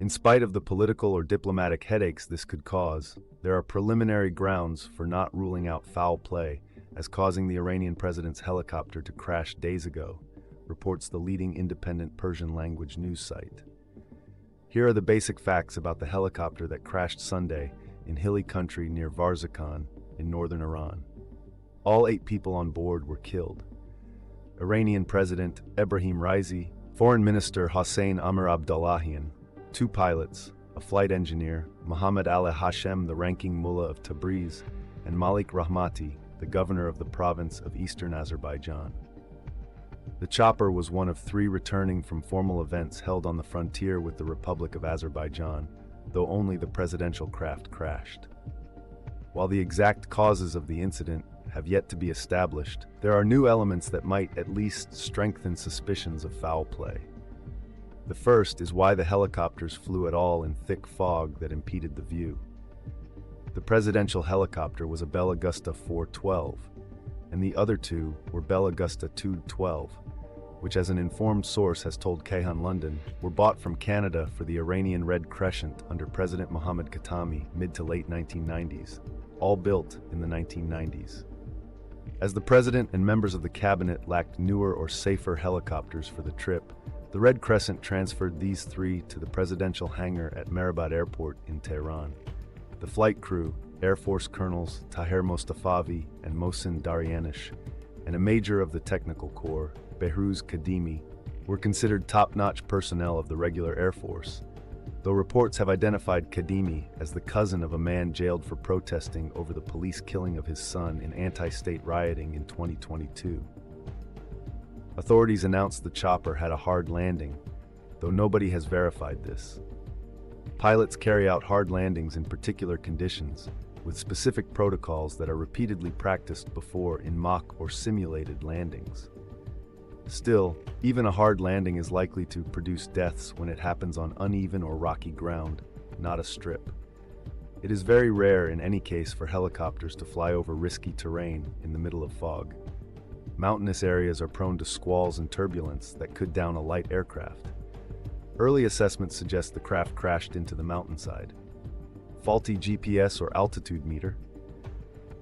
In spite of the political or diplomatic headaches this could cause, there are preliminary grounds for not ruling out foul play as causing the Iranian president's helicopter to crash days ago, reports the leading independent Persian-language news site. Here are the basic facts about the helicopter that crashed Sunday in hilly country near Varzakhan in northern Iran. All 8 people on board were killed. Iranian President Ebrahim Raisi, Foreign Minister Hossein Amir Abdullahian, 2 pilots, a flight engineer, Mohammad Ali Hashem, the ranking mullah of Tabriz, and Malik Rahmati, the governor of the province of eastern Azerbaijan. The chopper was one of 3 returning from formal events held on the frontier with the Republic of Azerbaijan, though only the presidential craft crashed. While the exact causes of the incident have yet to be established, there are new elements that might at least strengthen suspicions of foul play. The first is why the helicopters flew at all in thick fog that impeded the view. The presidential helicopter was a Bell Augusta 412, and the other 2 were Bell Augusta 212, which, as an informed source has told Kayhan London, were bought from Canada for the Iranian Red Crescent under President Mohammad Khatami mid to late 1990s, all built in the 1990s. As the president and members of the cabinet lacked newer or safer helicopters for the trip, the Red Crescent transferred these 3 to the presidential hangar at Mehrabad Airport in Tehran. The flight crew, Air Force Colonels Taher Mostafavi and Mohsin Daryanish, and a major of the Technical Corps, Behruz Kadimi, were considered top-notch personnel of the regular Air Force, though reports have identified Kadimi as the cousin of a man jailed for protesting over the police killing of his son in anti-state rioting in 2022. Authorities announced the chopper had a hard landing, though nobody has verified this. Pilots carry out hard landings in particular conditions, with specific protocols that are repeatedly practiced before in mock or simulated landings. Still, even a hard landing is likely to produce deaths when it happens on uneven or rocky ground, not a strip. It is very rare in any case for helicopters to fly over risky terrain in the middle of fog. Mountainous areas are prone to squalls and turbulence that could down a light aircraft. Early assessments suggest the craft crashed into the mountainside. Faulty GPS or altitude meter?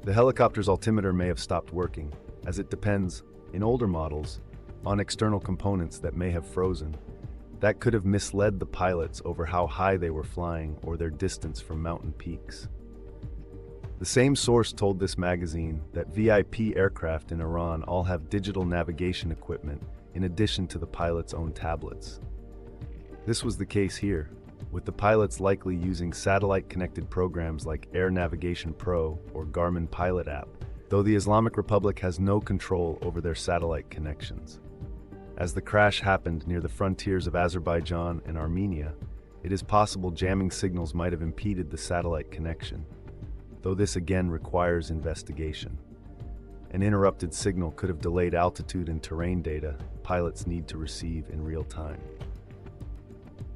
The helicopter's altimeter may have stopped working, as it depends, in older models, on external components that may have frozen. That could have misled the pilots over how high they were flying or their distance from mountain peaks. The same source told this magazine that VIP aircraft in Iran all have digital navigation equipment in addition to the pilot's own tablets. This was the case here, with the pilots likely using satellite-connected programs like Air Navigation Pro or Garmin Pilot app, though the Islamic Republic has no control over their satellite connections. As the crash happened near the frontiers of Azerbaijan and Armenia, it is possible jamming signals might have impeded the satellite connection, though this again requires investigation. An interrupted signal could have delayed altitude and terrain data pilots need to receive in real time.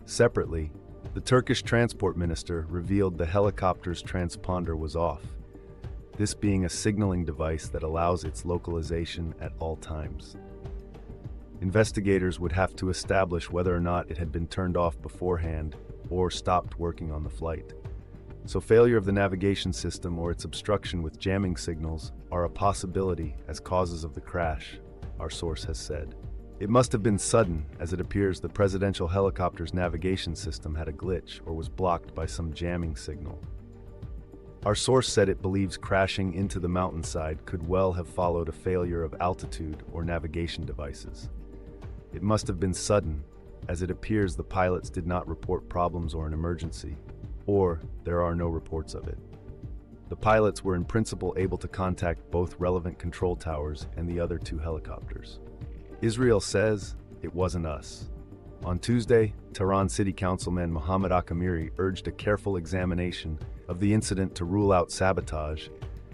Separately, the Turkish transport minister revealed the helicopter's transponder was off, this being a signaling device that allows its localization at all times. Investigators would have to establish whether or not it had been turned off beforehand or stopped working on the flight. So failure of the navigation system or its obstruction with jamming signals are a possibility as causes of the crash, our source has said. It must have been sudden, as it appears the presidential helicopter's navigation system had a glitch or was blocked by some jamming signal. Our source said it believes crashing into the mountainside could well have followed a failure of altitude or navigation devices. It must have been sudden, as it appears the pilots did not report problems or an emergency, or there are no reports of it. The pilots were in principle able to contact both relevant control towers and the other 2 helicopters. Israel says it wasn't us. On Tuesday, Tehran City Councilman Mohammad Akamiri urged a careful examination of the incident to rule out sabotage,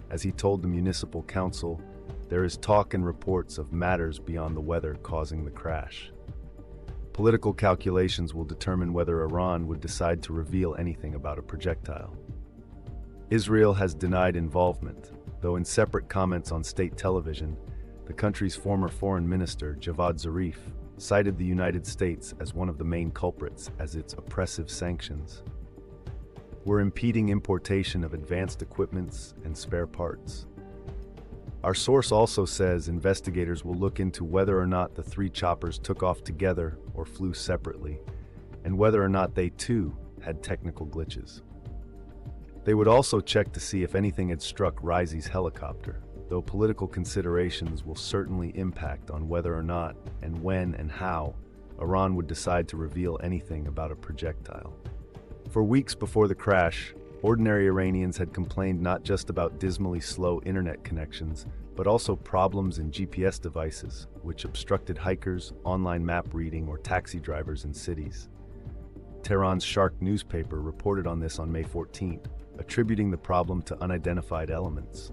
as he told the municipal council, there is talk and reports of matters beyond the weather causing the crash. Political calculations will determine whether Iran would decide to reveal anything about a projectile. Israel has denied involvement, though in separate comments on state television, the country's former foreign minister, Javad Zarif, cited the United States as one of the main culprits as its oppressive sanctions were impeding importation of advanced equipments and spare parts. Our source also says investigators will look into whether or not the three choppers took off together or flew separately, and whether or not they too had technical glitches. They would also check to see if anything had struck Raisi's helicopter, though political considerations will certainly impact on whether or not, and when and how, Iran would decide to reveal anything about a projectile. For weeks before the crash, ordinary Iranians had complained not just about dismally slow internet connections, but also problems in GPS devices, which obstructed hikers, online map reading, or taxi drivers in cities. Tehran's Sharq newspaper reported on this on May 14th, attributing the problem to unidentified elements.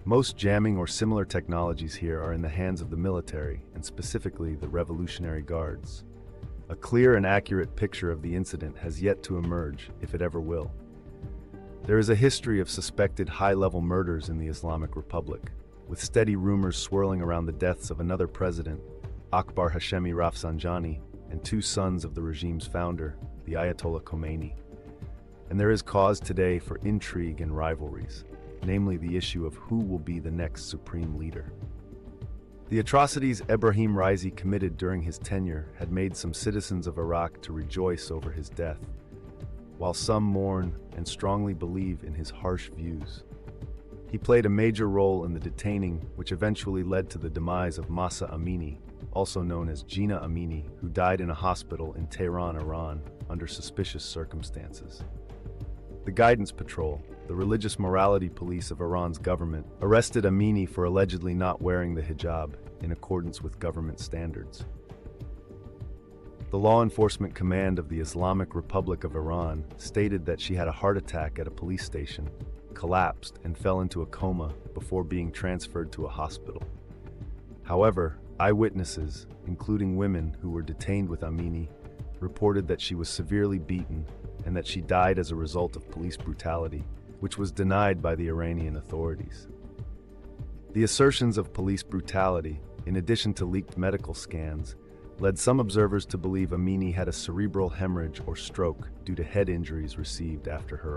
Most jamming or similar technologies here are in the hands of the military, and specifically the Revolutionary Guards. A clear and accurate picture of the incident has yet to emerge, if it ever will. There is a history of suspected high-level murders in the Islamic Republic, with steady rumors swirling around the deaths of another president, Akbar Hashemi Rafsanjani, and two sons of the regime's founder, the Ayatollah Khomeini. And there is cause today for intrigue and rivalries, namely the issue of who will be the next supreme leader. The atrocities Ebrahim Raisi committed during his tenure had made some citizens of Iraq to rejoice over his death, while some mourn and strongly believe in his harsh views. He played a major role in the detaining, which eventually led to the demise of Mahsa Amini, also known as Gina Amini, who died in a hospital in Tehran, Iran, under suspicious circumstances. The Guidance Patrol, the religious morality police of Iran's government, arrested Amini for allegedly not wearing the hijab in accordance with government standards. The Law Enforcement Command of the Islamic Republic of Iran stated that she had a heart attack at a police station, collapsed, and fell into a coma before being transferred to a hospital. However, eyewitnesses, including women who were detained with Amini, reported that she was severely beaten and that she died as a result of police brutality, which was denied by the Iranian authorities. The assertions of police brutality, in addition to leaked medical scans, led some observers to believe Amini had a cerebral hemorrhage or stroke due to head injuries received after her